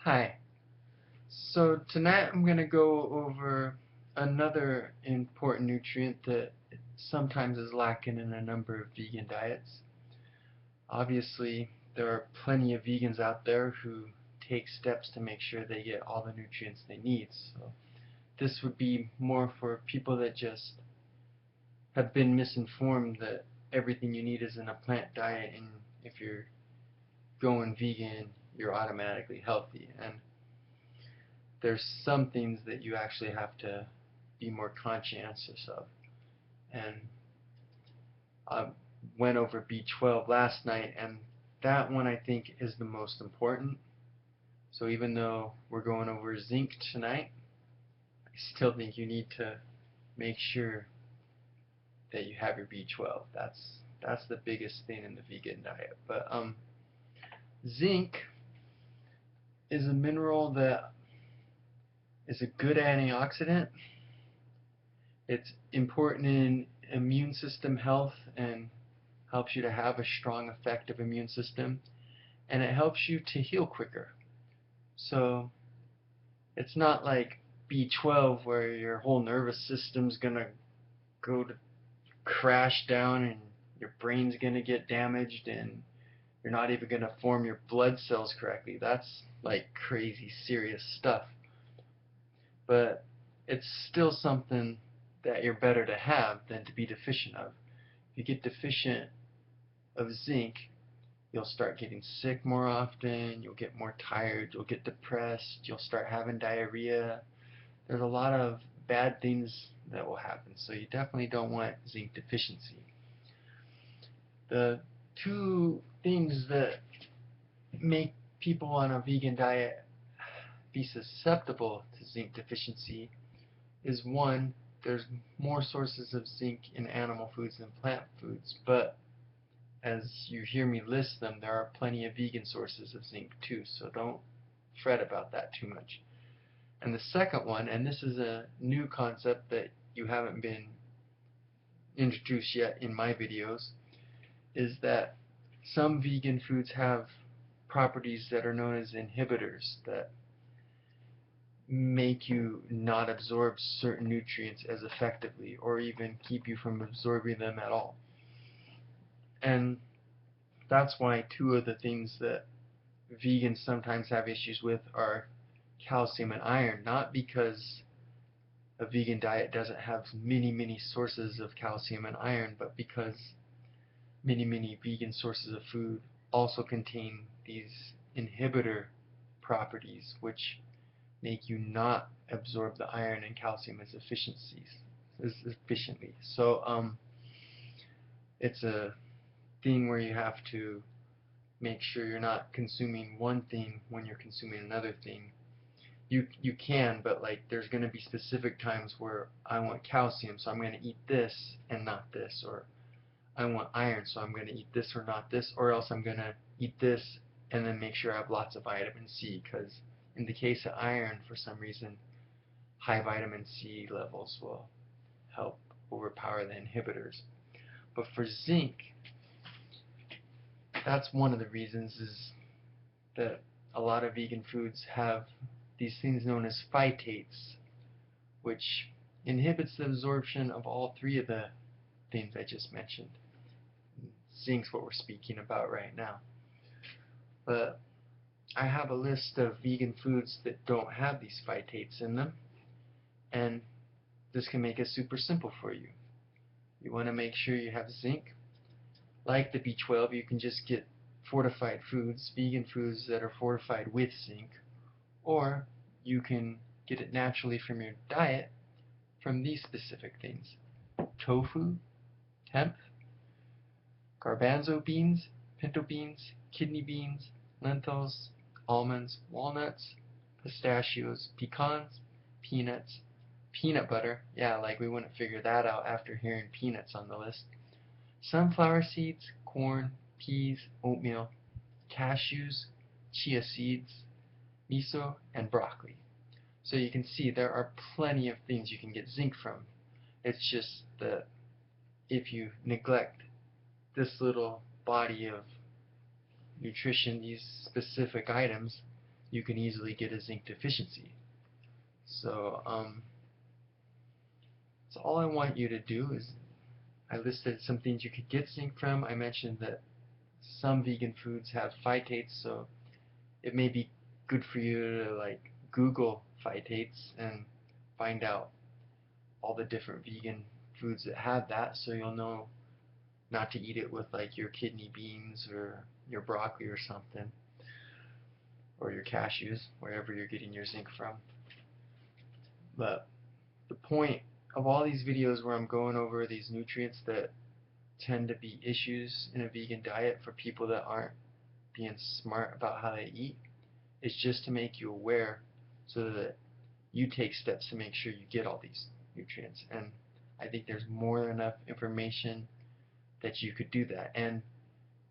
Hi. So tonight I'm going to go over another important nutrient that sometimes is lacking in a number of vegan diets. Obviously, there are plenty of vegans out there who take steps to make sure they get all the nutrients they need. So this would be more for people that just have been misinformed that everything you need is in a plant diet, and if you're going vegan, you're automatically healthy. And there's some things that you actually have to be more conscientious of. And I went over B12 last night, and that one I think is the most important. So even though we're going over zinc tonight, I still think you need to make sure that you have your B12. That's the biggest thing in the vegan diet. But zinc is a mineral that is a good antioxidant. It's important in immune system health and helps you to have a strong, effective immune system, and it helps you to heal quicker. So it's not like B12 where your whole nervous system's gonna go to crash down and your brain's gonna get damaged and you're not even gonna form your blood cells correctly. That's like crazy serious stuff. But it's still something that you're better to have than to be deficient of. If you get deficient of zinc, you'll start getting sick more often, you'll get more tired, you'll get depressed, you'll start having diarrhea. There's a lot of bad things that will happen, so you definitely don't want zinc deficiency. The two things that make people on a vegan diet be susceptible to zinc deficiency is one, there's more sources of zinc in animal foods than plant foods, but as you hear me list them, there are plenty of vegan sources of zinc too, so don't fret about that too much. And the second one, and this is a new concept that you haven't been introduced yet in my videos, is that some vegan foods have properties that are known as inhibitors that make you not absorb certain nutrients as effectively or even keep you from absorbing them at all. And that's why two of the things that vegans sometimes have issues with are calcium and iron, not because a vegan diet doesn't have many sources of calcium and iron, but because many vegan sources of food also contain these inhibitor properties which make you not absorb the iron and calcium as efficiently. So it's a thing where you have to make sure you're not consuming one thing when you're consuming another thing. You can, but like there's going to be specific times where I want calcium, so I'm going to eat this and not this, or I want iron, so I'm going to eat this or not this, or else I'm going to eat this and then make sure I have lots of vitamin C, because in the case of iron, for some reason, high vitamin C levels will help overpower the inhibitors. But for zinc, that's one of the reasons is that a lot of vegan foods have these things known as phytates, which inhibits the absorption of all three of the things I just mentioned. Zinc's what we're speaking about right now. But I have a list of vegan foods that don't have these phytates in them, and this can make it super simple for you. You want to make sure you have zinc. Like the B12, you can just get fortified foods, vegan foods that are fortified with zinc, or you can get it naturally from your diet from these specific things: tofu, tempeh, garbanzo beans, pinto beans, kidney beans, lentils, almonds, walnuts, pistachios, pecans, peanuts, peanut butter. Yeah, like we wouldn't figure that out after hearing peanuts on the list. Sunflower seeds, corn, peas, oatmeal, cashews, chia seeds, miso, and broccoli. So you can see there are plenty of things you can get zinc from. It's just that if you neglect this little body of nutrition, these specific items, you can easily get a zinc deficiency. So so all I want you to do is, I listed some things you could get zinc from. I mentioned that some vegan foods have phytates, so it may be good for you to like Google phytates and find out all the different vegan foods that have that, so you'll know not to eat it with like your kidney beans or your broccoli or something, or your cashews, wherever you're getting your zinc from. But the point of all these videos where I'm going over these nutrients that tend to be issues in a vegan diet for people that aren't being smart about how they eat is just to make you aware so that you take steps to make sure you get all these nutrients. And I think there's more than enough information that you could do that. And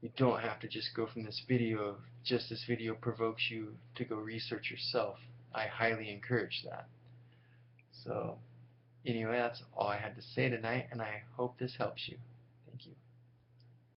you don't have to just go from this video. If just this video provokes you to go research yourself, I highly encourage that. So anyway, that's all I had to say tonight, and I hope this helps you. Thank you.